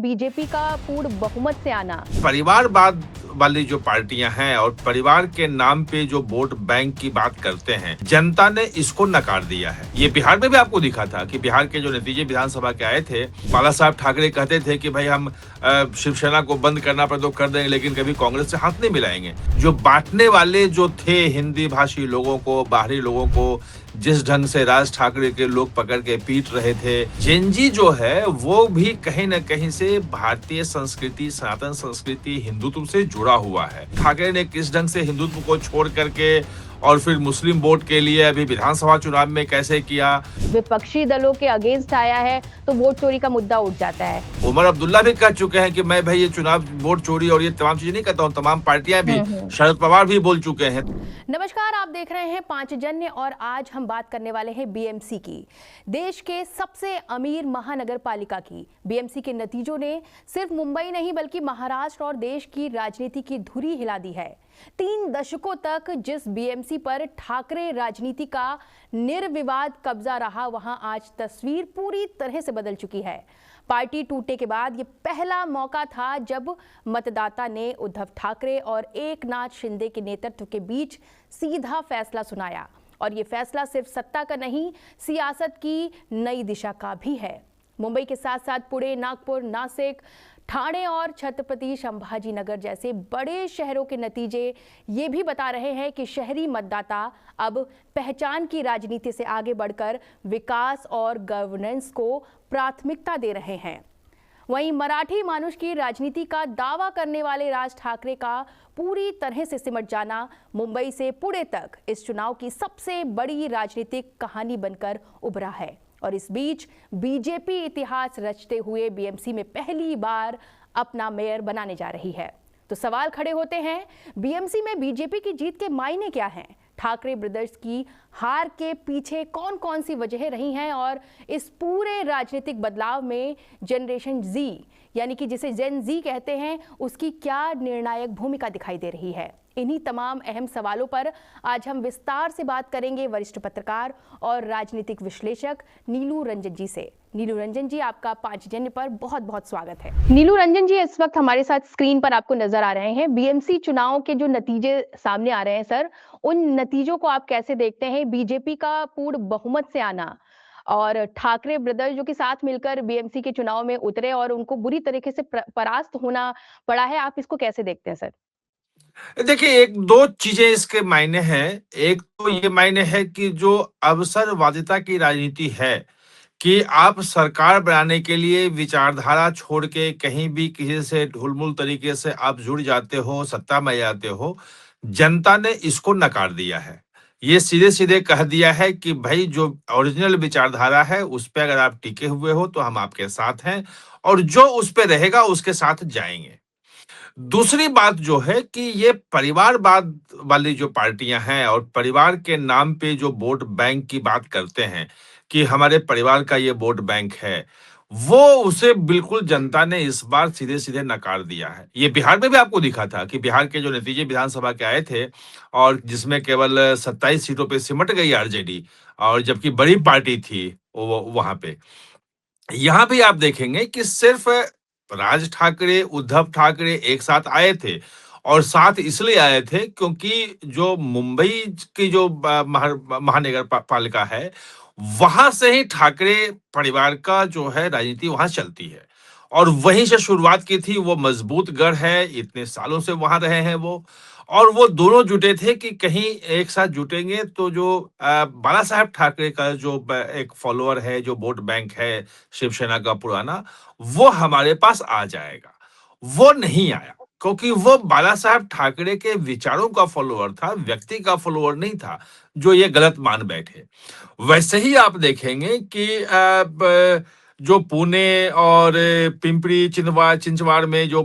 BJP का पूर्ण बहुमत से आना। परिवारवाद वाली जो पार्टियां हैं और परिवार के नाम पे जो वोट बैंक की बात करते हैं, जनता ने इसको नकार दिया है। ये बिहार में भी आपको दिखा था कि बिहार के जो नतीजे विधानसभा के आए थे, बाला साहब ठाकरे कहते थे कि भाई हम शिवसेना को बंद करना पड़े तो कर देंगे, लेकिन कभी कांग्रेस से हाथ नहीं मिलाएंगे। जो बांटने वाले जो थे हिंदी भाषी लोगों को, बाहरी लोगों को, जिस ढंग से राज ठाकरे के लोग पकड़ के पीट रहे थे, जेनजी जो है वो भी कहीं न कहीं से भारतीय संस्कृति, सनातन संस्कृति, हिंदुत्व से जुड़ा हुआ है। ठाकरे ने किस ढंग से हिंदुत्व को छोड़ करके और फिर मुस्लिम वोट के लिए अभी विधानसभा चुनाव में कैसे किया, विपक्षी दलों के अगेंस्ट आया है तो वोट चोरी का मुद्दा उठ जाता है। उमर अब्दुल्ला भी कह चुके हैं कि मैं भाई ये चुनाव वोट चोरी और ये तमाम चीजें नहीं कहता हूँ, तमाम पार्टियां भी, शरद पवार भी बोल चुके हैं। नमस्कार, आप देख रहे हैं पांचजन्य और आज हम बात करने वाले हैं बीएमसी की, देश के सबसे अमीर महानगर पालिका की। बीएमसी के नतीजों ने सिर्फ मुंबई नहीं बल्कि महाराष्ट्र और देश की राजनीति की धुरी हिला दी है। 3 दशकों तक जिस बीएमसी पर ठाकरे राजनीति का निर्विवाद कब्जा रहा, वहां आज तस्वीर पूरी तरह से बदल चुकी है। पार्टी टूटने के बाद ये पहला मौका था जब मतदाता ने उद्धव ठाकरे और एकनाथ शिंदे के नेतृत्व के बीच सीधा फैसला सुनाया। और ये फैसला सिर्फ सत्ता का नहीं, सियासत की नई दिशा का भी है। मुंबई के साथ साथ पुणे, नागपुर, नासिक, ठाणे और छत्रपति संभाजी नगर जैसे बड़े शहरों के नतीजे ये भी बता रहे हैं कि शहरी मतदाता अब पहचान की राजनीति से आगे बढ़कर विकास और गवर्नेंस को प्राथमिकता दे रहे हैं। वहीं मराठी मानुष की राजनीति का दावा करने वाले राज ठाकरे का पूरी तरह से सिमट जाना मुंबई से पुणे तक इस चुनाव की सबसे बड़ी राजनीतिक कहानी बनकर उभरा है। और इस बीच बीजेपी इतिहास रचते हुए बीएमसी में पहली बार अपना मेयर बनाने जा रही है। तो सवाल खड़े होते हैं, बीएमसी में बीजेपी की जीत के मायने क्या हैं? ठाकरे ब्रदर्स की हार के पीछे कौन कौन सी वजहें रही हैं? और इस पूरे राजनीतिक बदलाव में जनरेशन जी, यानी कि जिसे जेन जी कहते हैं, उसकी क्या निर्णायक भूमिका दिखाई दे रही है? इन्हीं तमाम अहम सवालों पर आज हम विस्तार से बात करेंगे वरिष्ठ पत्रकार और राजनीतिक विश्लेषक नीलू रंजन जी से। नीलू रंजन जी, आपका पांचजन्य पर बहुत बहुत स्वागत है। नीलू रंजन जी इस वक्त हमारे साथ स्क्रीन पर आपको नजर आ रहे हैं। बीएमसी चुनाव के जो नतीजे सामने आ रहे हैं सर, उन नतीजों को आप कैसे देखते हैं? बीजेपी का पूर्ण बहुमत से आना और ठाकरे ब्रदर्स जो कि साथ मिलकर बीएमसी के चुनाव में उतरे और उनको बुरी तरीके से परास्त होना पड़ा है, आप इसको कैसे देखते हैं सर? देखिए, एक दो चीजें इसके मायने हैं। एक तो ये मायने है कि जो अवसरवादिता की राजनीति है कि आप सरकार बनाने के लिए विचारधारा छोड़ के कहीं भी किसी से ढुलमुल तरीके से आप जुड़ जाते हो, सत्ता में जाते हो, जनता ने इसको नकार दिया है। ये सीधे-सीधे कह दिया है कि भाई जो ओरिजिनल विचारधारा है उस पे अगर आप टिके हुए हो तो हम आपके साथ हैं और जो उस पे रहेगा उसके साथ जाएंगे। दूसरी बात जो है कि ये परिवारवाद वाली जो पार्टियां हैं और परिवार के नाम पे जो वोट बैंक की बात करते हैं कि हमारे परिवार का ये वोट बैंक है, वो उसे बिल्कुल जनता ने इस बार सीधे-सीधे नकार दिया है। ये बिहार में भी आपको दिखा था कि बिहार के जो नतीजे विधानसभा के आए थे और जिसमें केवल 27 सीटों पे सिमट गई आरजेडी, और जबकि बड़ी पार्टी थी वो वहां पे। यहाँ भी आप देखेंगे कि सिर्फ राज ठाकरे, उद्धव ठाकरे एक साथ आए थे और साथ इसलिए आए थे क्योंकि जो मुंबई की जो महानगर पालिका है, वहां से ही ठाकरे परिवार का जो है राजनीति वहां चलती है और वहीं से शुरुआत की थी। वो मजबूत गढ़ है, इतने सालों से वहां रहे हैं वो, और वो दोनों जुटे थे कि कहीं एक साथ जुटेंगे तो जो बाला साहब ठाकरे का जो एक फॉलोअर है, जो वोट बैंक है शिवसेना का पुराना, वो हमारे पास आ जाएगा। वो नहीं आया क्योंकि वो बाला साहब ठाकरे के विचारों का फॉलोअर था, व्यक्ति का फॉलोअर नहीं था, जो ये गलत मान बैठे। वैसे ही आप देखेंगे कि जो पुणे और पिंपरी चिंचवाड़ में जो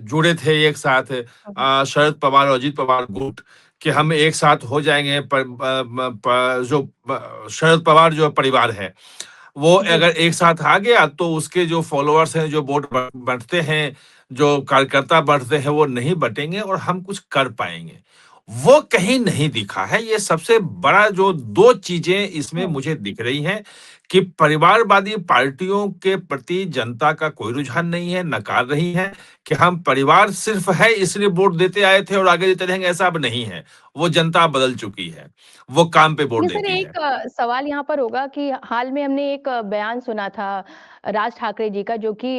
जुड़े थे एक साथ, शरद पवार और अजीत पवार गुट, कि हम एक साथ हो जाएंगे। जो शरद पवार जो परिवार है वो अगर एक साथ आ गया तो उसके जो फॉलोअर्स हैं, जो वोट बढ़ते हैं, जो कार्यकर्ता बढ़ते हैं, वो नहीं बटेंगे और हम कुछ कर पाएंगे। वो कहीं नहीं दिखा है। ये सबसे बड़ा जो दो चीजें इसमें मुझे दिख रही हैं कि परिवारवादी पार्टियों के प्रति जनता का कोई रुझान नहीं है, नकार रही है कि हम परिवार सिर्फ है इसलिए वोट देते आए थे और आगे देते रहेंगे, ऐसा अब नहीं है। वो जनता बदल चुकी है, वो काम पे वोट लेकिन सर देती है। एक सवाल यहाँ पर होगा कि हाल में हमने एक बयान सुना था राज ठाकरे जी का जो कि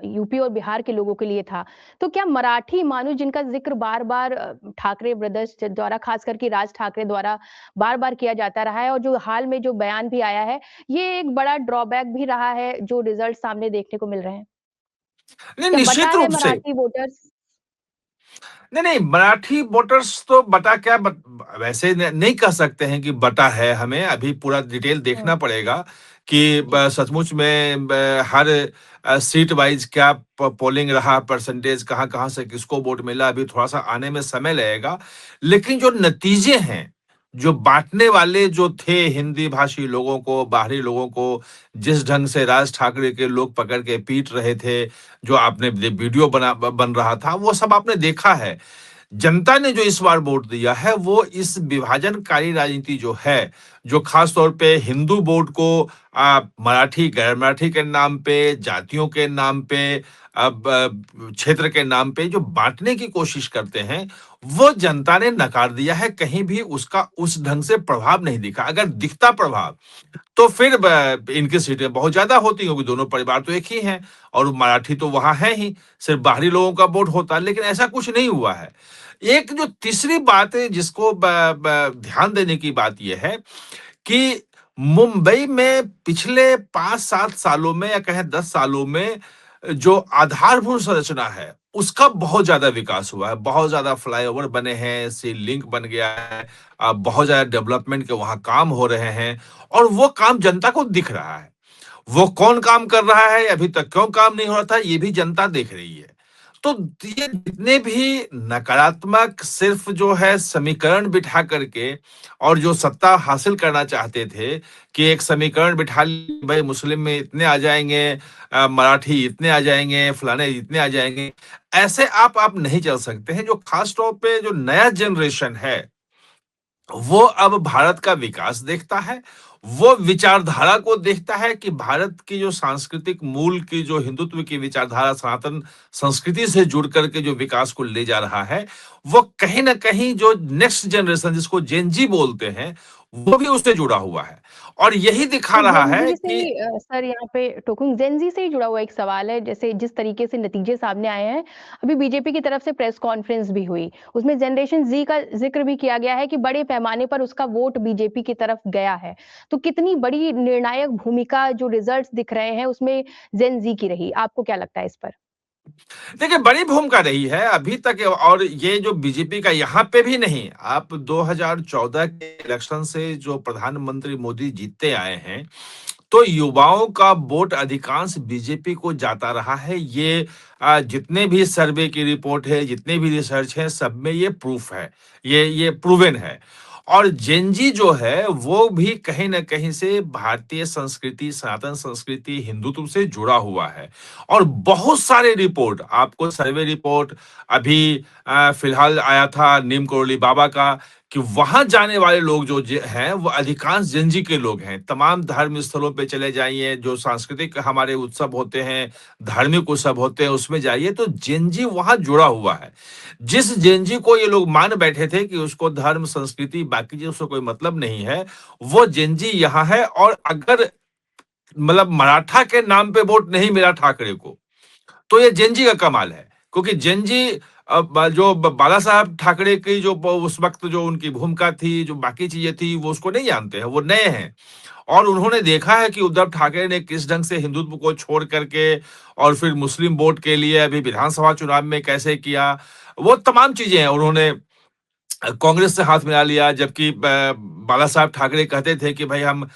यूपी और बिहार के लोगों के लिए था। तो क्या मराठी मानुष जिनका ज़िक्र बार-बार ठाकरे ब्रदर्स द्वारा ख़ास करके राज ठाकरे द्वारा बार-बार किया जाता रहा है और जो हाल में जो बयान भी आया है, ये एक बड़ा ड्रॉबैक भी रहा है जो रिज़ल्ट सामने देखने को मिल रहे हैं। नहीं, क्या बँटा निश्चित है रूप से। मराठी वोटर्स? नहीं, नहीं, मराठी वोटर्स तो बटा क्या वैसे नहीं कह सकते हैं कि बटा है, हमें अभी पूरा डिटेल देखना हुँ, पड़ेगा कि जी। सचमुच में हर सीट वाइज क्या पोलिंग रहा, परसेंटेज कहाँ कहाँ से किसको वोट मिला, अभी थोड़ा सा आने में समय लगेगा। लेकिन जो नतीजे हैं, जो बांटने वाले जो थे हिंदी भाषी लोगों को, बाहरी लोगों को, जिस ढंग से राज ठाकरे के लोग पकड़ के पीट रहे थे, जो आपने वीडियो बन रहा था, वो सब आपने देखा है। जनता ने जो इस बार वोट दिया है वो इस विभाजनकारी राजनीति जो है, जो खास तौर पे हिंदू वोट को मराठी, गैर मराठी के नाम पे, जातियों के नाम पे, क्षेत्र के नाम पे जो बांटने की कोशिश करते हैं, वो जनता ने नकार दिया है। कहीं भी उसका उस ढंग से प्रभाव नहीं दिखा। अगर दिखता प्रभाव तो फिर इनकी सीटें बहुत ज्यादा होती क्योंकि दोनों परिवार तो एक ही हैं और मराठी तो वहां है ही, सिर्फ बाहरी लोगों का वोट होता, लेकिन ऐसा कुछ नहीं हुआ है। एक जो तीसरी बात है जिसको ध्यान देने की बात यह है कि मुंबई में पिछले 5-7 सालों में या कहें 10 सालों में जो आधारभूत संरचना है, उसका बहुत ज़्यादा विकास हुआ है। बहुत ज़्यादा फ्लाईओवर बने हैं, सी लिंक बन गया है, बहुत ज़्यादा डेवलपमेंट के वहाँ काम हो रहे हैं और वो काम जनता को दिख रहा है। वो कौन काम कर रहा है, अभी तक क्यों काम नहीं हो रहा था, ये भी जनता देख रही है। तो ये जितने भी नकारात्मक सिर्फ जो है समीकरण बिठा करके और जो सत्ता हासिल करना चाहते थे कि एक समीकरण बिठा लिए भाई मुस्लिम में इतने आ जाएंगे, मराठी इतने आ जाएंगे, फलाने इतने आ जाएंगे, ऐसे आप नहीं चल सकते हैं। जो खास तौर पे जो नया जनरेशन है वो अब भारत का विकास देखता है, वो विचारधारा को देखता है कि भारत की जो सांस्कृतिक मूल की जो हिंदुत्व की विचारधारा सनातन संस्कृति से जुड़ करके जो विकास को ले जा रहा है, वो कहीं न कहीं जो नेक्स्ट जनरेशन जिसको जेन ज़ी बोलते हैं, वो भी उससे जुड़ा हुआ है। और यही दिखा तो रहा जेन है ज़ी से कि ही सर यहाँ पे टोकूँ जेन ज़ी से ही जुड़ा हुआ एक सवाल है, जैसे जिस तरीके से नतीजे सामने आए हैं, अभी बीजेपी की तरफ से प्रेस कॉन्फ्रेंस भी हुई। उसमें जनरेशन ज़ी का ज़िक्र भी किया गया है कि बड़े पैमाने पर उसका वोट बीजेपी की तरफ गया है। तो कितनी बड़ी निर्णायक भूमिका जो रिज़ल्ट्स दिख रहे हैं, उसमें जेन ज़ी की रही। आपको क्या लगता है इस पर? देखिए, बड़ी भूमिका रही है अभी तक और ये जो बीजेपी का यहाँ पे भी नहीं, आप 2014 के इलेक्शन से जो प्रधानमंत्री मोदी जीतते आए हैं, तो युवाओं का वोट अधिकांश बीजेपी को जाता रहा है। ये जितने भी सर्वे की रिपोर्ट है, जितने भी रिसर्च है, सब में ये प्रूफ है। ये प्रूवन है। और जेन ज़ी जो है, वो भी कहीं न कहीं से भारतीय संस्कृति, सनातन संस्कृति, हिंदुत्व से जुड़ा हुआ है। और बहुत सारे रिपोर्ट, आपको सर्वे रिपोर्ट अभी फिलहाल आया था नीम करोली बाबा का कि वहां जाने वाले लोग जो हैं वो अधिकांश जेन ज़ी के लोग हैं। तमाम धार्मिक स्थलों पे चले जाइए, जो सांस्कृतिक हमारे उत्सव होते हैं, धार्मिक उत्सव होते हैं, उसमें जाइए तो जेन ज़ी वहां जुड़ा हुआ है। जिस जेन ज़ी को ये लोग मान बैठे थे कि उसको धर्म, संस्कृति, बाकी चीजों से कोई मतलब नहीं है, वो जेन ज़ी यहाँ है। और अगर मतलब मराठा के नाम पे वोट नहीं मिला ठाकरे को, तो ये जेन ज़ी का कमाल है। क्योंकि जेन ज़ी जो बाला साहब ठाकरे की जो उस वक्त जो उनकी भूमिका थी, जो बाकी चीजें थी, वो उसको नहीं जानते हैं, वो नए हैं। और उन्होंने देखा है कि उद्धव ठाकरे ने किस ढंग से हिंदुत्व को छोड़ करके और फिर मुस्लिम वोट के लिए अभी विधानसभा चुनाव में कैसे किया, वो तमाम चीजें हैं। उन्होंने कांग्रेस से हाथ मिला लिया, जबकि बाला साहब ठाकरे कहते थे कि भाई हम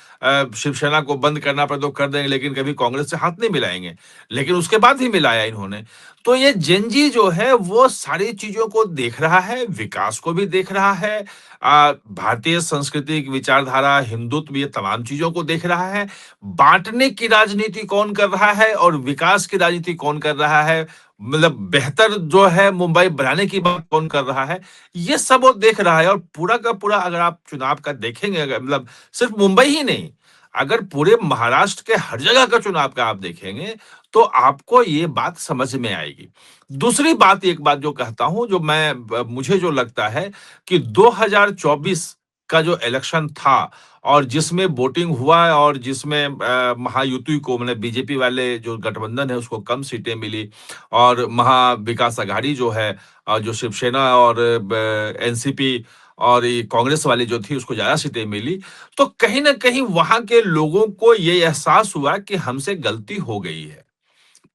शिवसेना को बंद करना पड़े तो कर देंगे, लेकिन कभी कांग्रेस से हाथ नहीं मिलाएंगे। लेकिन उसके बाद भी मिलाया इन्होंने। तो ये जेन ज़ी जो है वो सारी चीजों को देख रहा है, विकास को भी देख रहा है, भारतीय सांस्कृतिक विचारधारा, हिंदुत्व, ये तमाम चीजों को देख रहा है। बांटने की राजनीति कौन कर रहा है और विकास की राजनीति कौन कर रहा है, मतलब बेहतर जो है मुंबई बनाने की बात कौन कर रहा है, ये सब वो देख रहा है। और पूरा का पूरा अगर आप चुनाव का देखेंगे, अगर मतलब सिर्फ मुंबई ही नहीं, अगर पूरे महाराष्ट्र के हर जगह का चुनाव का आप देखेंगे, तो आपको ये बात समझ में आएगी। दूसरी बात, एक बात जो कहता हूँ, जो मुझे जो लगता है कि 2024 का जो इलेक्शन था और जिसमें वोटिंग हुआ और जिसमें महायुति को, मतलब बीजेपी वाले जो गठबंधन है उसको कम सीटें मिली और महाविकास अघाड़ी जो है, जो शिवसेना और एनसीपी और ये कांग्रेस वाली जो थी उसको ज्यादा सीटें मिली। तो कहीं ना कहीं वहां के लोगों को ये एहसास हुआ कि हमसे गलती हो गई है।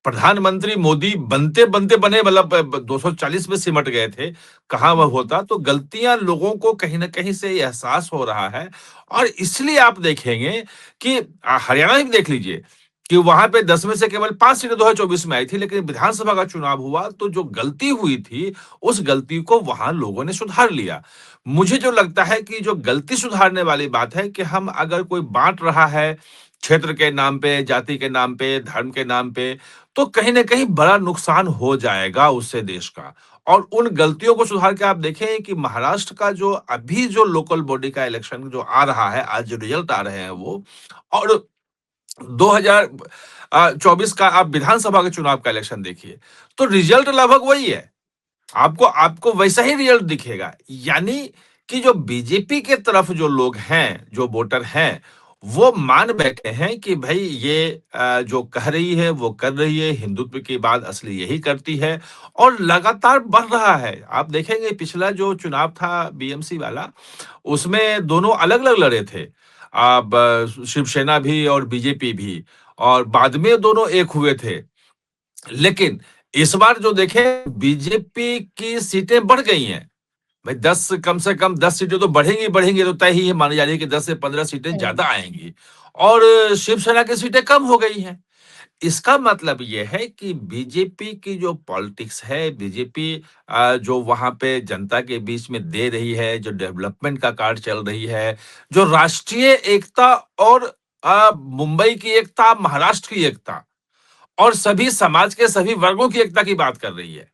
प्रधानमंत्री मोदी बनते बनते बने, मतलब 240 में सिमट गए थे, कहाँ वह होता। तो गलतियां लोगों को कहीं ना कहीं से एहसास हो रहा है। और इसलिए आप देखेंगे कि हरियाणा में भी देख लीजिए कि वहां पे 10 में से केवल 5 सीटें 2024 में आई थी, लेकिन विधानसभा का चुनाव हुआ तो जो गलती हुई थी उस गलती को वहां लोगों ने सुधार लिया। मुझे जो लगता है कि जो गलती सुधारने वाली बात है कि हम अगर कोई बांट रहा है क्षेत्र के नाम पे, जाति के नाम पे, धर्म के नाम पे, तो कहीं न कहीं बड़ा नुकसान हो जाएगा उससे देश का। और उन गलतियों को सुधार के आप देखें कि महाराष्ट्र का जो अभी जो लोकल बॉडी का इलेक्शन जो आ रहा है, आज जो रिजल्ट आ रहे हैं वो, और 2024 का आप विधानसभा के चुनाव का इलेक्शन देखिए, तो रिजल्ट लगभग वही है। आपको आपको वैसा ही रिजल्ट दिखेगा। यानी कि जो बीजेपी के तरफ जो लोग हैं, जो वोटर हैं, वो मान बैठे हैं कि भाई ये जो कह रही है वो कर रही है, हिंदुत्व की बात असली यही करती है और लगातार बढ़ रहा है। आप देखेंगे पिछला जो चुनाव था बीएमसी वाला, उसमें दोनों अलग-अलग लड़े थे। अब शिवसेना भी और बीजेपी भी, और बाद में दोनों एक हुए थे। लेकिन इस बार जो देखें, बीजेपी की सीटें बढ़ गई हैं। भाई 10, कम से कम 10 सीटें तो बढ़ेंगी बढ़ेंगी, तो तय ही है, मानी जा रही है कि 10 से 15 सीटें हम्म। ज्यादा आएंगी। और शिवसेना की सीटें कम हो गई हैं। इसका मतलब ये है कि बीजेपी की जो पॉलिटिक्स है, बीजेपी जो वहां पे जनता के बीच में दे रही है, जो डेवलपमेंट का कार्य चल रही है, जो राष्ट्रीय एकता और मुंबई की एकता, महाराष्ट्र की एकता और सभी समाज के सभी वर्गों की एकता की बात कर रही है,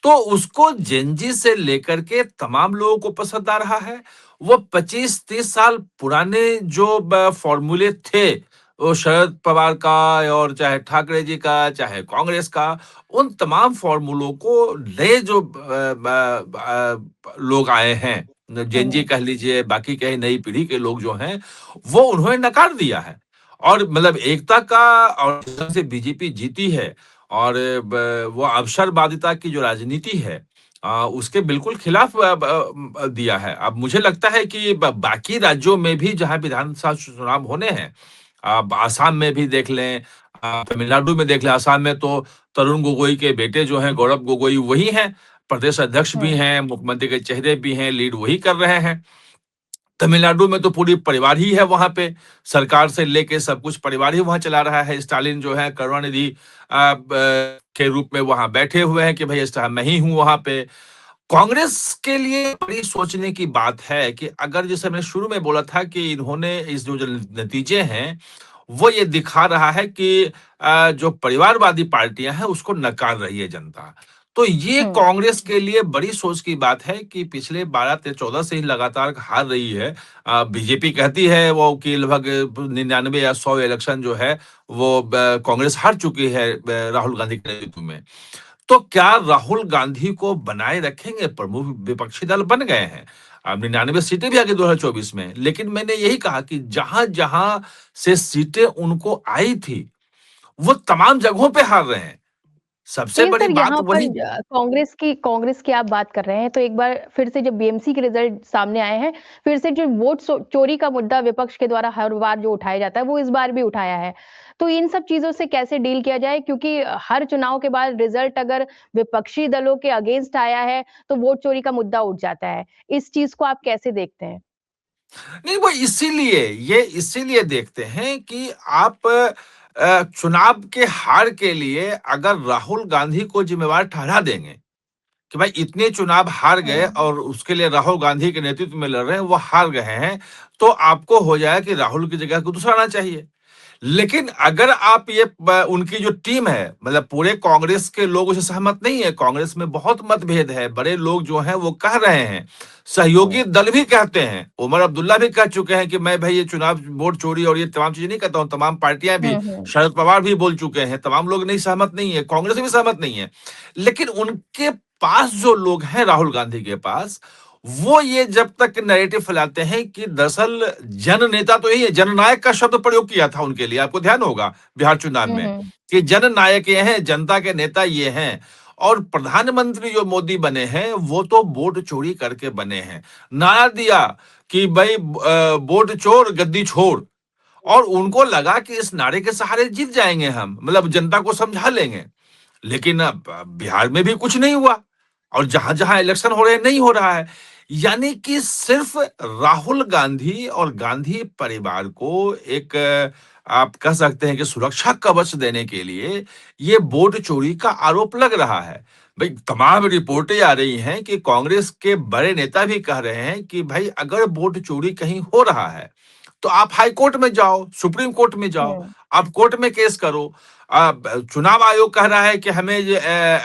तो उसको जेनजी से लेकर के तमाम लोगों को पसंद आ रहा है। वो 25-30 साल पुराने जो फॉर्मूले थे, वो शरद पवार का और चाहे ठाकरे जी का, चाहे कांग्रेस का, उन तमाम फॉर्मूलों को नए जो लोग आए हैं, जेनजी हम्म। कह लीजिए, बाकी कहे नई पीढ़ी के लोग जो हैं, वो उन्होंने नकार दिया है। और मतलब एकता का, और जिस तरह से बीजेपी जीती है और वो अवसरवादिता की जो राजनीति है, उसके बिल्कुल खिलाफ दिया है। अब मुझे लगता है कि बाकी राज्यों में भी जहां विधानसभा चुनाव होने हैं, अब आसाम में भी देख लें, तमिलनाडु में देख लें, आसाम में तो तरुण गोगोई के बेटे जो हैं, गौरव गोगोई, वही हैं प्रदेश अध्यक्ष भी हम्म। हैं, मुख्यमंत्री के चेहरे भी हैं, लीड वही कर रहे हैं। तमिलनाडु में तो पूरी परिवार ही है वहां पे, सरकार से लेके सब कुछ परिवार ही वहां चला रहा है। स्टालिन जो है करुणानिधि के रूप में वहां बैठे हुए हैं कि भाई इस तरह मैं ही हूं वहां पे। कांग्रेस के लिए बड़ी सोचने की बात है कि अगर, जैसे मैंने शुरू में बोला था कि इन्होंने इस जो नतीजे हैं वो ये दिखा रहा है कि जो परिवारवादी पार्टियां हैं उसको नकार रही है जनता। तो ये हम्म। कांग्रेस के लिए बड़ी सोच की बात है कि पिछले 12 से 14 से ही लगातार हार रही है। बीजेपी कहती है वो कि लगभग 99 या 100 इलेक्शन जो है वो कांग्रेस हार चुकी है राहुल गांधी के नेतृत्व में। तो क्या राहुल गांधी को बनाए रखेंगे? प्रमुख विपक्षी दल बन गए हैं। अब 99 सीटें भी आ गई 2024 में, लेकिन मैंने यही कहा कि जहां जहां से सीटें उनको आई थी, वो तमाम जगहों पे हार रहे हैं। सबसे लेकिन बड़ी सर बात यहाँ पर वही। कांग्रेस की आप बात कर रहे हैं, तो एक बार फिर से जब बीएमसी के रिजल्ट सामने आए हैं, फिर से जो चोरी का मुद्दा विपक्ष के द्वारा हर बार जो उठाया जाता है वो इस बार भी उठाया है। तो इन सब चीजों से कैसे डील किया जाए, क्योंकि हर चुनाव के बाद रिजल्ट अगर विपक्षी दलों के अगेंस्ट आया है तो वोट चोरी का मुद्दा उठ जाता है। इस चीज को आप कैसे देखते हैं? नहीं, वो इसीलिए देखते हैं कि आप चुनाव के हार के लिए अगर राहुल गांधी को जिम्मेवार ठहरा देंगे कि भाई इतने चुनाव हार गए हम्म। और उसके लिए राहुल गांधी के नेतृत्व में लड़ रहे हैं, वो हार गए हैं, तो आपको हो जाए कि राहुल की जगह को दूसरा आना चाहिए। लेकिन अगर आप ये उनकी जो टीम है, मतलब पूरे कांग्रेस के लोग उससे सहमत नहीं है, कांग्रेस में बहुत मतभेद है, बड़े लोग जो हैं वो कह रहे हैं, हम्म, सहयोगी दल भी कहते हैं, उमर अब्दुल्ला भी कह चुके हैं कि मैं भाई ये चुनाव वोट चोरी और ये तमाम चीजें नहीं कहता हूं, तमाम पार्टियां भी, हम्म, शरद पवार भी बोल चुके हैं, तमाम लोग नहीं सहमत नहीं है, कांग्रेस भी सहमत नहीं है। लेकिन उनके पास जो लोग हैं राहुल गांधी के पास, वो ये जब तक नैरेटिव फैलाते हैं कि दरअसल जन नेता तो यही है, जननायक का शब्द प्रयोग किया था उनके लिए, आपको ध्यान होगा बिहार चुनाव में, हम्म, कि जननायक ये हैं, जनता के नेता ये हैं। और प्रधानमंत्री जो मोदी बने हैं वो तो वोट चोरी करके बने हैं। नारा दिया कि भाई वोट चोर गद्दी छोड़, और उनको लगा कि इस नारे के सहारे जीत जाएंगे हम, मतलब जनता को समझा लेंगे। लेकिन अब बिहार में भी कुछ नहीं हुआ, और जहां जहां इलेक्शन हो रहे हैं नहीं हो रहा है। यानी कि सिर्फ राहुल गांधी और गांधी परिवार को एक आप कह सकते हैं कि सुरक्षा कवच देने के लिए ये वोट चोरी का आरोप लग रहा है। भाई तमाम रिपोर्टें आ रही हैं कि कांग्रेस के बड़े नेता भी कह रहे हैं कि भाई अगर वोट चोरी कहीं हो रहा है तो आप हाई कोर्ट में जाओ, सुप्रीम कोर्ट में जाओ, हम्म, आप कोर्ट में केस करो। चुनाव आयोग कह रहा है कि हमें ये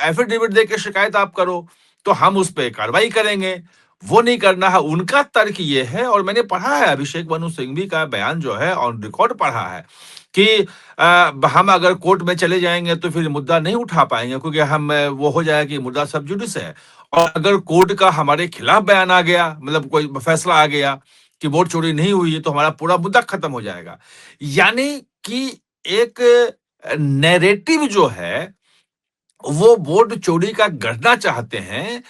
एफिडेविट दे के शिकायत आप करो, तो हम उस पे कार्रवाई करेंगे। वो नहीं करना है, उनका तर्क ये है, और मैंने पढ़ा है अभिषेक मनु सिंघवी का बयान जो है ऑन रिकॉर्ड पढ़ा है कि हम अगर कोर्ट में चले जाएंगे तो फिर मुद्दा नहीं उठा पाएंगे, क्योंकि हम वो हो जाएगा कि मुद्दा सब जुडिस है। और अगर कोर्ट का हमारे खिलाफ बयान आ गया, मतलब कोई फैसला आ गया कि वोट चोरी नहीं हुई है, तो हमारा पूरा मुद्दा खत्म हो जाएगा। यानी कि एक नैरेटिव जो है वो वोट चोरी का गढ़ना चाहते हैं,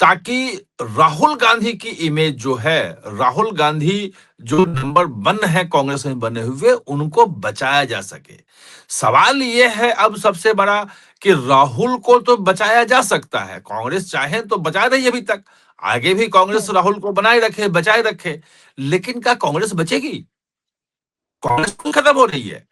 ताकि राहुल गांधी की इमेज जो है, राहुल गांधी जो नंबर वन है कांग्रेस में बने हुए, उनको बचाया जा सके। सवाल ये है अब सबसे बड़ा कि राहुल को तो बचाया जा सकता है, कांग्रेस चाहे तो बचा रही है अभी तक, आगे भी कांग्रेस हम्म, राहुल को बनाए रखे, बचाए रखे। लेकिन क्या कांग्रेस बचेगी? कांग्रेस खुद खत्म हो रही है।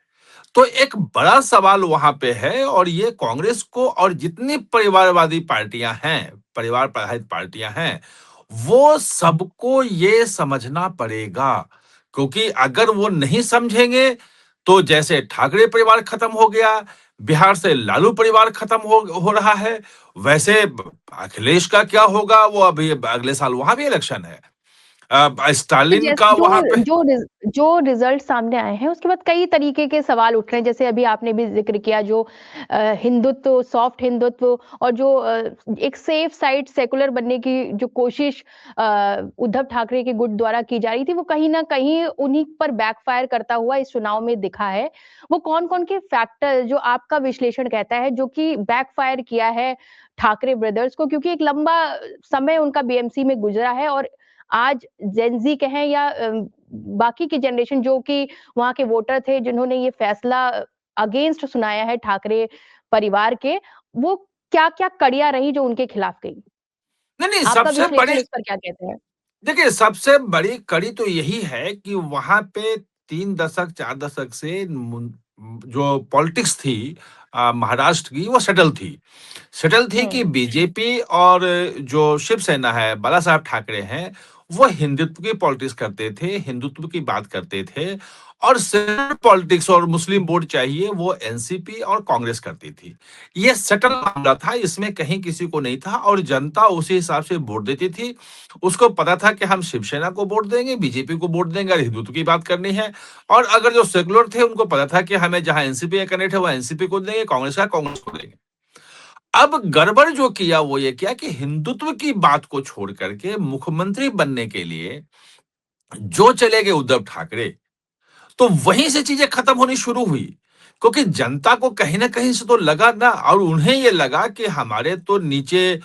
तो एक बड़ा सवाल वहां पे है, और ये कांग्रेस को और जितनी परिवारवादी पार्टियां हैं, परिवार प्रधारित पार्टियां हैं, वो सबको ये समझना पड़ेगा। क्योंकि अगर वो नहीं समझेंगे तो जैसे ठाकरे परिवार खत्म हो गया, बिहार से लालू परिवार खत्म हो रहा है, वैसे अखिलेश का क्या होगा? वो अभी अगले साल वहां भी इलेक्शन है। स्टालिन जैस का जो वहां पे। जो रिज जो रिज़ल्ट सामने आए हैं, उसके बाद कई तरीके के सवाल उठ रहे हैं। जैसे अभी आपने भी ज़िक्र किया जो हिंदुत्व, सॉफ्ट हिंदुत्व और जो एक सेफ साइड सेकुलर बनने की जो कोशिश उद्धव ठाकरे के गुट द्वारा की जा रही थी, वो कहीं न कहीं उन्हीं पर बैकफ़ायर करता हुआ इस चुनाव में दिखा है। वो कौन-कौन के फैक्टर जो आपका विश्लेषण कहता है, जो कि बैकफ़ायर किया है ठाकरे ब्रदर्स को? क्योंकि एक लंबा समय उनका बीएमसी में गुज़रा है और आज जेन ज़ी कहें या बाकी की जनरेशन जो कि वहाँ के वोटर थे जिन्होंने ये फैसला अगेंस्ट सुनाया है ठाकरे परिवार के, वो क्या-क्या कड़ियाँ रही जो उनके खिलाफ गई? नहीं नहीं, आपका सबसे विश्लेषण बड़ी, इस पर क्या कहते हैं? देखिए सबसे बड़ी कड़ी तो यही है कि वहां पे 3 दशक 4 दशक से जो पॉलिटिक्स थी महाराष्ट्र की, वो सेटल थी कि हुँ, बीजेपी और जो शिवसेना है, बाला साहब ठाकरे हैं, वो हिंदुत्व की पॉलिटिक्स करते थे, हिंदुत्व की बात करते थे, और सेकुलर पॉलिटिक्स और मुस्लिम वोट चाहिए वो एनसीपी और कांग्रेस करती थी। ये सेटल मामला था, इसमें कहीं किसी को नहीं था, और जनता उसी हिसाब से वोट देती थी। उसको पता था कि हम शिवसेना को वोट देंगे, बीजेपी को वोट देंगे, और हिंदुत्व की बात करनी है। और अगर जो सेकुलर थे उनको पता था कि हमें जहां एनसीपी का कैंडिडेट है वो एनसीपी को देंगे, कांग्रेस का कांग्रेस को देंगे। अब गड़बड़ जो किया वो ये किया कि हिंदुत्व की बात को छोड़ करके मुख्यमंत्री बनने के लिए जो चले गए उद्धव ठाकरे, तो वहीं से चीजें खत्म होनी शुरू हुई। क्योंकि जनता को कहीं ना कहीं से तो लगा ना, और उन्हें ये लगा कि हमारे तो नीचे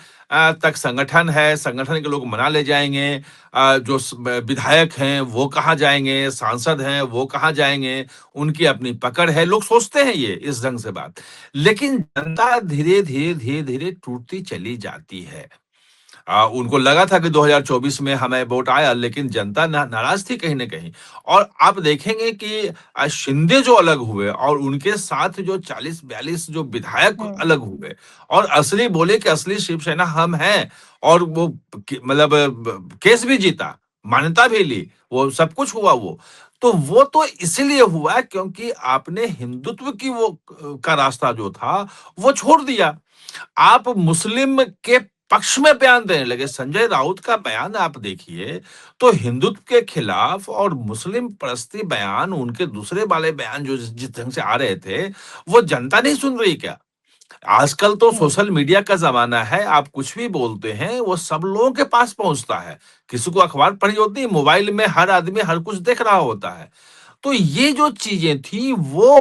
तक संगठन है, संगठन के लोग मना ले जाएंगे, जो विधायक हैं वो कहाँ जाएंगे, सांसद हैं वो कहाँ जाएंगे, उनकी अपनी पकड़ है, लोग सोचते हैं ये इस ढंग से बात। लेकिन जनता धीरे धीरे धीरे धीरे टूटती चली जाती है। उनको लगा था कि 2024 में हमें वोट आया, लेकिन जनता नाराज थी कहीं ना कहीं। और आप देखेंगे कि शिंदे जो अलग हुए और उनके साथ जो 40-42 जो विधायक हुँ, अलग हुए, और असली बोले कि असली शिवसेना हम हैं, और वो मतलब केस भी जीता, मान्यता भी ली, वो सब कुछ हुआ वो। तो वो तो इसलिए हुआ क्योंकि आपने हिंदुत्व की वो का रास्ता जो था, वो छोड़ दिया। आप मुस्लिम के पक्ष में बयान देने लगे। संजय राउत का बयान आप देखिए, तो हिंदुत्व के खिलाफ और मुस्लिम परस्ती बयान, उनके दूसरे वाले बयान जो जिस ढंग से आ रहे थे, वो जनता नहीं सुन रही क्या? आजकल तो हम्म। सोशल मीडिया का ज़माना है, आप कुछ भी बोलते हैं, वो सब लोगों के पास पहुँचता है। किसी को अखबार पढ़ी होती है, मोबाइल में हर आदमी हर कुछ देख रहा होता है। तो ये जो चीज़ें थी, वो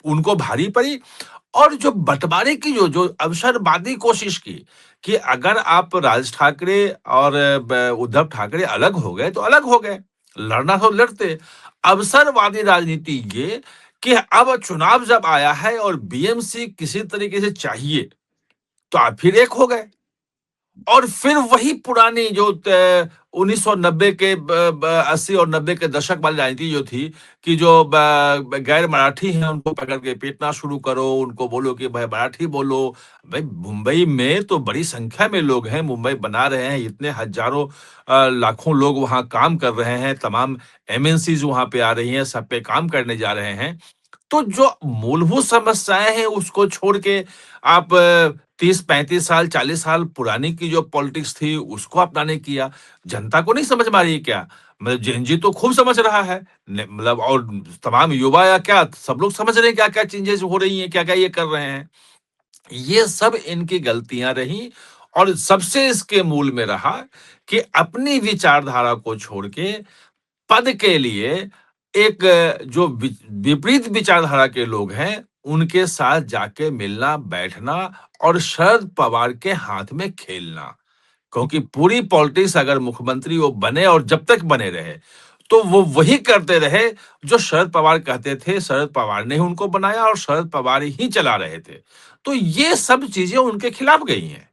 उनको भारी पड़ी। और जो बँटवारे की जो जो अवसरवादी कोशिश की, कि अगर आप राज ठाकरे और उद्धव ठाकरे अलग हो गए, तो अलग हो गए, लड़ना तो लड़ते। अवसरवादी राजनीति ये कि अब चुनाव जब आया है और बीएमसी किसी तरीके से चाहिए, तो आप फिर एक हो गए। और फिर वही पुरानी जो 1990 के 80 और 90 के दशक वाली राजनीति जो थी, कि जो गैर मराठी हैं उनको पकड़ के पीटना शुरू करो, उनको बोलो कि भाई मराठी बोलो। भाई मुंबई में तो बड़ी संख्या में लोग हैं, मुंबई बना रहे हैं, इतने हजारों लाखों लोग वहां काम कर रहे हैं, तमाम एमएनसीज वहां पे आ रही हैं, सब पे काम करने जा रहे हैं। तो जो मूलभूत समस्याएँ हैं उसको छोड़ के आप 30-35 साल, 40 साल पुरानी की जो पॉलिटिक्स थी उसको अपनाने किया। जनता को नहीं समझ में आ रही है क्या? मतलब जेन ज़ी तो खूब समझ रहा है। न मतलब और तमाम युवा या क्या सब लोग समझ रहे हैं क्या-क्या चेंजेज़ हो रही हैं, क्या-क्या ये कर रहे हैं। ये सब इनकी गलतियाँ रहीं और सबसे इसके मूल में रहा कि अपनी विचारधारा को छोड़ के पद के लिए एक जो विपरीत विचारधारा के लोग हैं, उनके साथ जाके मिलना, बैठना और शरद पवार के हाथ में खेलना। क्योंकि पूरी पॉलिटिक्स अगर मुख्यमंत्री वो बने और जब तक बने रहे, तो वो वही करते रहे जो शरद पवार कहते थे, शरद पवार ने ही उनको बनाया और शरद पवार ही चला रहे थे। तो ये सब चीज़ें उनके खिलाफ गई हैं।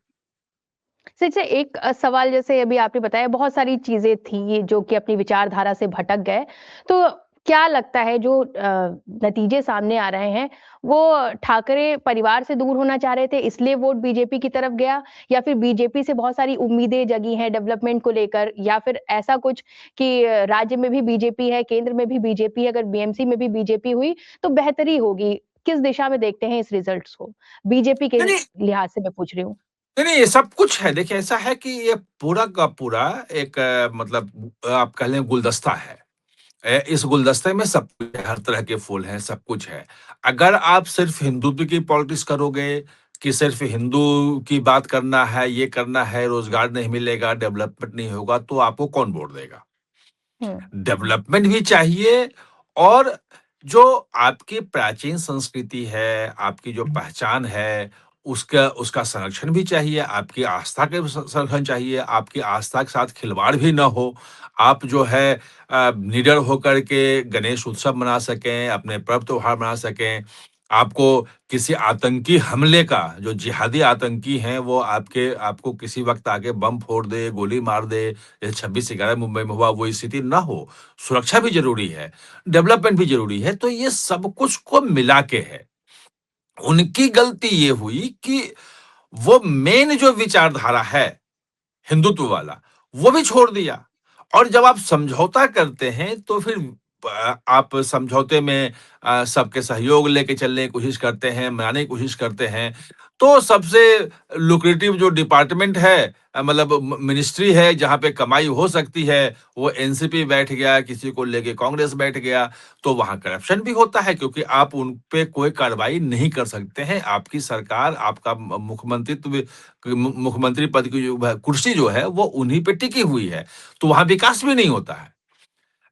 अच्छा, एक सवाल जैसे अभी आपने बताया बहुत सारी चीज़ें थी जो कि अपनी विचारधारा से भटक गए। तो क्या लगता है जो नतीजे सामने आ रहे हैं, वो ठाकरे परिवार से दूर होना चाह रहे थे इसलिए वोट बीजेपी की तरफ गया? या फिर बीजेपी से बहुत सारी उम्मीदें जगी हैं डेवलपमेंट को लेकर? या फिर ऐसा कुछ कि राज्य में भी बीजेपी है, केंद्र में भी बीजेपी है, अगर बीएमसी में भी बीजेपी हुई तो बेहतरी होगी। किस दिशा में देखते हैं इस रिजल्ट्स को? बीजेपी के नहीं, नहीं, लिहाज से मैं पूछ रही हूँ। नहीं, नहीं, ये सब कुछ है। देखिए, ऐसा है कि ये पूरा का पूरा एक मतलब आप कह लें गुलदस्ता है। इस गुलदस्ते में सब कुछ है, हर तरह के फूल हैं, सब कुछ है। अगर आप सिर्फ़ हिंदुत्व की पॉलिटिक्स करोगे, कि सिर्फ़ हिंदू की बात करना है, ये करना है, रोज़गार नहीं मिलेगा, डेवलपमेंट नहीं होगा, तो आपको कौन वोट देगा? हुँ। डेवलपमेंट भी चाहिए और जो आपकी प्राचीन संस्कृति है, आपकी जो पहचान है, उसका उसका संरक्षण भी चाहिए, आपकी आस्था के संरक्षण चाहिए, आपकी आस्था के साथ खिलवाड़ भी ना हो। आप जो है निडर होकर के गणेश उत्सव मना सकें, अपने पर्व त्योहार मना सकें। आपको किसी आतंकी हमले का, जो जिहादी आतंकी हैं, वो आपको किसी वक़्त आके बम फोड़ दे, गोली मार दे, जैसे 26/11 मुंबई में हुआ, वो स्थिति ना हो। सुरक्षा भी ज़रूरी है, डेवलपमेंट भी ज़रूरी है, तो ये सब कुछ को मिला के है। उनकी गलती ये हुई कि वो मेन जो विचारधारा है, हिंदुत्व वाला, वो भी छोड़ दिया। और जब आप समझौता करते हैं, तो फिर आप समझौते में सबके सहयोग लेके चलने की कोशिश करते हैं, मनाने की कोशिश करते हैं। तो सबसे लुक्रेटिव जो डिपार्टमेंट है, मतलब मिनिस्ट्री है जहाँ पे कमाई हो सकती है, वो एनसीपी बैठ गया, किसी को लेके कांग्रेस बैठ गया, तो वहाँ करप्शन भी होता है क्योंकि आप उन पे कोई कार्रवाई नहीं कर सकते हैं। आपकी सरकार, आपका मुख्यमंत्रित्व, मुख्यमंत्री पद की जो कुर्सी जो है, वो उन्हीं पे टिकी हुई है, तो वहाँ विकास भी नहीं होता है।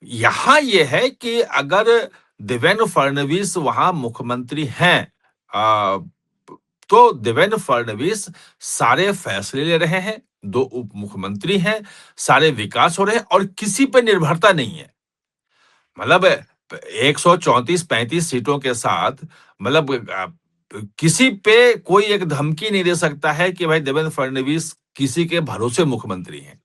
यहाँ ये है कि अगर देवेंद्र फडणवीस वहाँ मुख्यमंत्री हैं, अ, तो देवेंद्र फडणवीस सारे फैसले ले रहे हैं, 2 उप मुख्यमंत्री हैं, सारे विकास हो रहे हैं और किसी पे निर्भरता नहीं है। मतलब 134-35 सीटों के साथ, मतलब किसी पे कोई एक धमकी नहीं दे सकता है कि भाई देवेंद्र फडणवीस किसी के भरोसे मुख्यमंत्री हैं।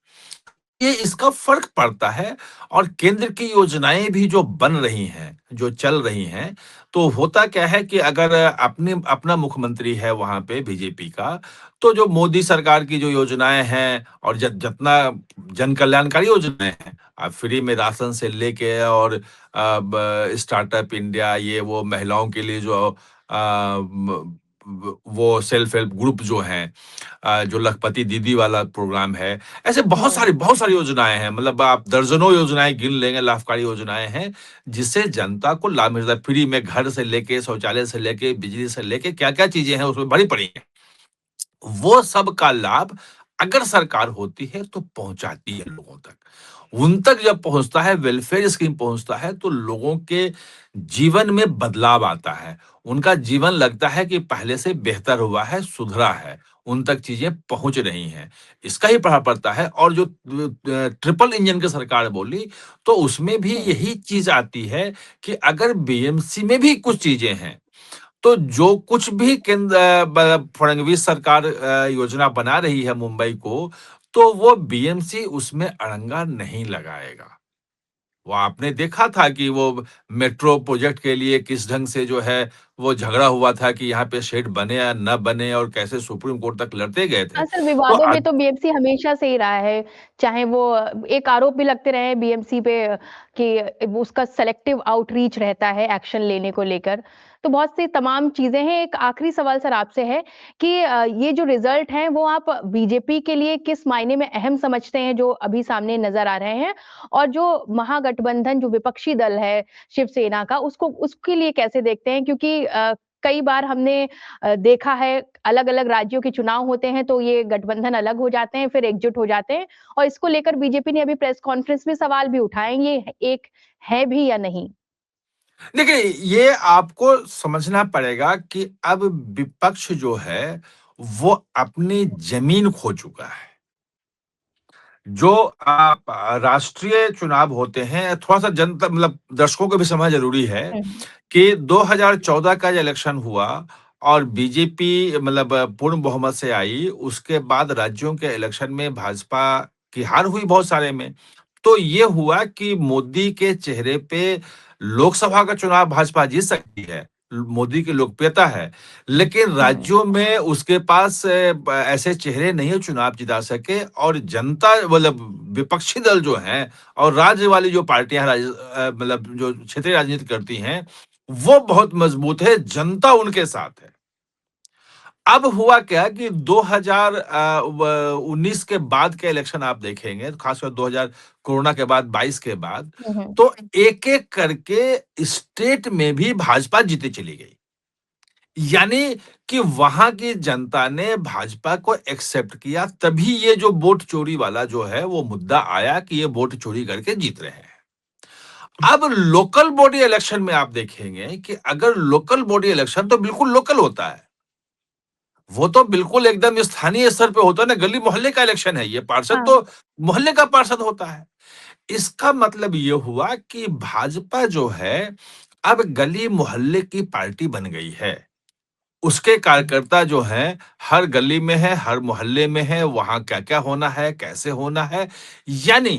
ये इसका फ़र्क पड़ता है और केंद्र की योजनाएँ भी जो बन रही हैं, जो चल रही हैं, तो होता क्या है कि अगर अपनी अपना मुख्यमंत्री है वहाँ पे बीजेपी का, तो जो मोदी सरकार की जो योजनाएँ हैं और जितना जन कल्याणकारी योजनाएँ हैं, फ्री में राशन से लेके और स्टार्टअप इंडिया ये वो महिलाओं के लिए जो वो सेल्फ हेल्प ग्रुप जो हैं, जो लखपति दीदी वाला प्रोग्राम है, ऐसे हुँ। बहुत सारी योजनाएँ हैं। मतलब आप दर्जनों योजनाएँ गिन लेंगे, लाभकारी योजनाएँ हैं, जिससे जनता को लाभ मिलता है। फ्री में घर से लेके, शौचालय से लेके, बिजली से लेके क्या-क्या चीज़ें हैं उसमें भरी पड़ी हैं। वो सब का लाभ अगर सरकार होती है तो पहुँचाती है लोगों तक। उन तक जब पहुँचता है, वेलफेयर स्कीम पहुँचता है तो लोगों के जीवन में बदलाव आता है। उनका जीवन लगता है कि पहले से बेहतर हुआ है, सुधरा है। उन तक चीज़ें पहुँच रही हैं। इसका ही प्रभाव पड़ता है और जो ट्रिपल इंजन की सरकार बोली, तो उसमें भी हुँ। यही चीज़ आती है कि अगर बीएमसी में भी कुछ चीज़ें हैं तो जो कुछ भी केंद्र फडणवीस सरकार योजना बना रही है मुंबई को, तो वो बीएमसी उसमें अड़ंगा नहीं लगाएगा। वो आपने देखा था कि वो मेट्रो प्रोजेक्ट के लिए किस ढंग से जो है, वो झगड़ा हुआ था कि यहाँ पे शेड बने या ना बने और कैसे सुप्रीम कोर्ट तक लड़ते गए थे। असल तो विवादों में तो बीएमसी हमेशा से ही रहा है, चाहे वो एक आरोप भी लगते रहे हैं बीएमसी पे कि वो उसका सेलेक्टिव आउटरीच रहता है एक्शन लेने को लेकर। तो बहुत सी तमाम चीज़ें हैं। एक आखिरी सवाल सर आपसे है कि ये जो रिज़ल्ट हैं वो आप बीजेपी के लिए किस मायने में अहम समझते हैं जो अभी सामने नज़र आ रहे हैं? और जो महागठबंधन जो विपक्षी दल है शिवसेना का उसको उसके लिए कैसे देखते हैं? क्योंकि कई बार हमने देखा है अलग-अलग राज्यों के चुनाव होते हैं तो ये गठबंधन अलग हो जाते हैं, फिर एकजुट हो जाते हैं और इसको लेकर बीजेपी ने अभी प्रेस कॉन्फ्रेंस में सवाल भी उठाए, ये एक है भी या नहीं? देखिए, ये आपको समझना पड़ेगा कि अब विपक्ष जो है, वो अपनी ज़मीन खो चुका है। जो राष्ट्रीय चुनाव होते हैं, थोड़ा-सा जनता मतलब दर्शकों को भी समझना ज़रूरी है हुँ, कि 2014 का जो इलेक्शन हुआ और बीजेपी मतलब पूर्ण बहुमत से आई, उसके बाद राज्यों के इलेक्शन में भाजपा की हार हुई बहुत सारे में। तो ये हुआ कि मोदी के चेहरे पे लोकसभा का चुनाव भाजपा जीत सकती है, मोदी की लोकप्रियता है, लेकिन हुँ, राज्यों में उसके पास ऐसे चेहरे नहीं है चुनाव जिता सके और जनता मतलब विपक्षी दल जो हैं और राज्य वाली जो पार्टियां मतलब जो क्षेत्रीय राजनीति करती हैं, वो बहुत मजबूत है, जनता उनके साथ है। अब हुआ क्या कि 2019 के बाद के इलेक्शन आप देखेंगे, खासकर 2000 कोरोना के बाद 22 के बाद, हुँ, हुँ, तो एक-एक करके स्टेट में भी भाजपा जीते चली गई। यानी कि वहां की जनता ने भाजपा को एक्सेप्ट किया, तभी ये जो वोट चोरी वाला जो है, वो मुद्दा आया कि ये वोट चोरी करके जीत रहे हैं। अब लोकल बॉडी इलेक्शन में आप देखेंगे कि अगर लोकल बॉडी इलेक्शन तो बिल्कुल लोकल होता है। वो तो बिल्कुल एकदम स्थानीय स्तर पे होता है ना, गली मोहल्ले का इलेक्शन है ये, पार्षद हाँ, तो मोहल्ले का पार्षद होता है। इसका मतलब ये हुआ कि भाजपा जो है, अब गली मोहल्ले की पार्टी बन गई है। उसके कार्यकर्ता जो हैं, हर गली में है, हर मोहल्ले में है, वहाँ क्या-क्या होना है, कैसे होना है, यानी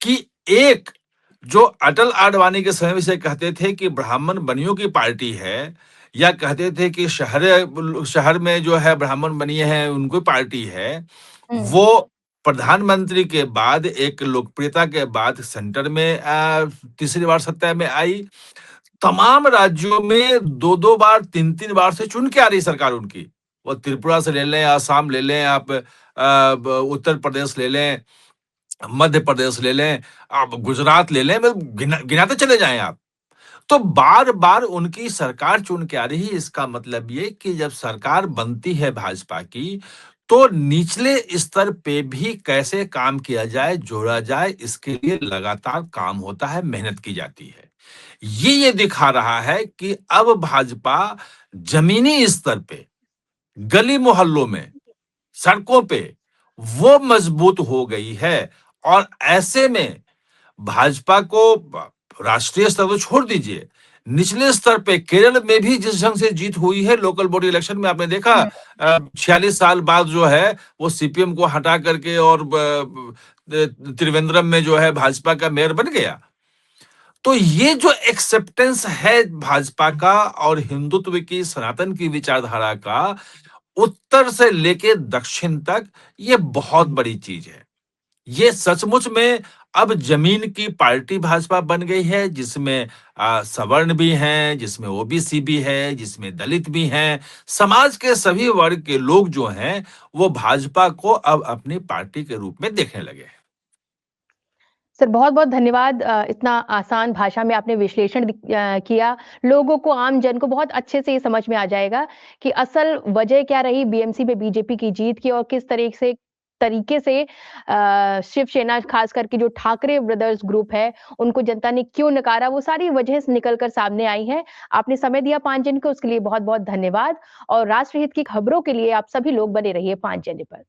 कि एक जो अटल आडवाणी के समय से कहते थे कि ब्राह्मण बनियों की पार्टी है या कहते थे कि शहर में जो है ब्राह्मण बनिए हैं उनको पार्टी है, हुँ, वो प्रधानमंत्री के बाद एक लोकप्रियता के बाद सेंटर में तीसरी बार सत्ता में आई। तमाम राज्यों में 2-2 बार, 3-3 बार से चुन के आ रही सरकार उनकी। वो त्रिपुरा से ले लें, असम ले लें, आप ब उत्तर प्रदेश ले लें, मध्य प्रदेश ले लें, आप गुजरात ले लें, मतलब गिनाते चले जाएँ आप। तो बार-बार उनकी सरकार चुन के आ रही है, इसका मतलब ये कि जब सरकार बनती है भाजपा की, तो निचले स्तर पे भी कैसे काम किया जाए, जोड़ा जाए, इसके लिए लगातार काम होता है, मेहनत की जाती है। ये दिखा रहा है कि अब भाजपा ज़मीनी स्तर पे, गली मोहल्लों में, सड़कों पे, वो मजबूत हो गई है और ऐसे में भाजपा को राष्ट्रीय स्तर तो छोड़ दीजिए, निचले स्तर पे केरल में भी जिस ढंग से जीत हुई है लोकल बॉडी इलेक्शन में, आपने देखा हम्म। 46 साल बाद जो है वो सीपीएम को हटा करके और त्रिवेंद्रम में जो है भाजपा का मेयर बन गया। तो ये जो एक्सेप्टेंस है भाजपा का और हिंदुत्व की, सनातन की विचारधारा का, उत्तर से लेके दक्षिण तक, ये बहुत बड़ी चीज है। ये सचमुच में अब जमीन की पार्टी भाजपा बन गई है, जिसमें सवर्ण भी हैं, जिसमें ओबीसी भी है, जिसमें दलित भी हैं। समाज के सभी वर्ग के लोग जो हैं वो भाजपा को अब अपनी पार्टी के रूप में देखने लगे हैं। सर बहुत-बहुत धन्यवाद। इतना आसान भाषा में आपने विश्लेषण किया। लोगों को, आम जन को बहुत अच्छे से ये समझ में आ जाएगा कि असल वजह क्या रही बीएमसी में बीजेपी की जीत की और किस तरीके से शिवसेना खास करके जो ठाकरे ब्रदर्स ग्रुप है, उनको जनता ने क्यों नकारा, वो सारी वजह निकल कर सामने आई हैं। आपने समय दिया 5 जन को, उसके लिए बहुत-बहुत धन्यवाद और राष्ट्रहित की खबरों के लिए आप सभी लोग बने रहिए 5 जन पर।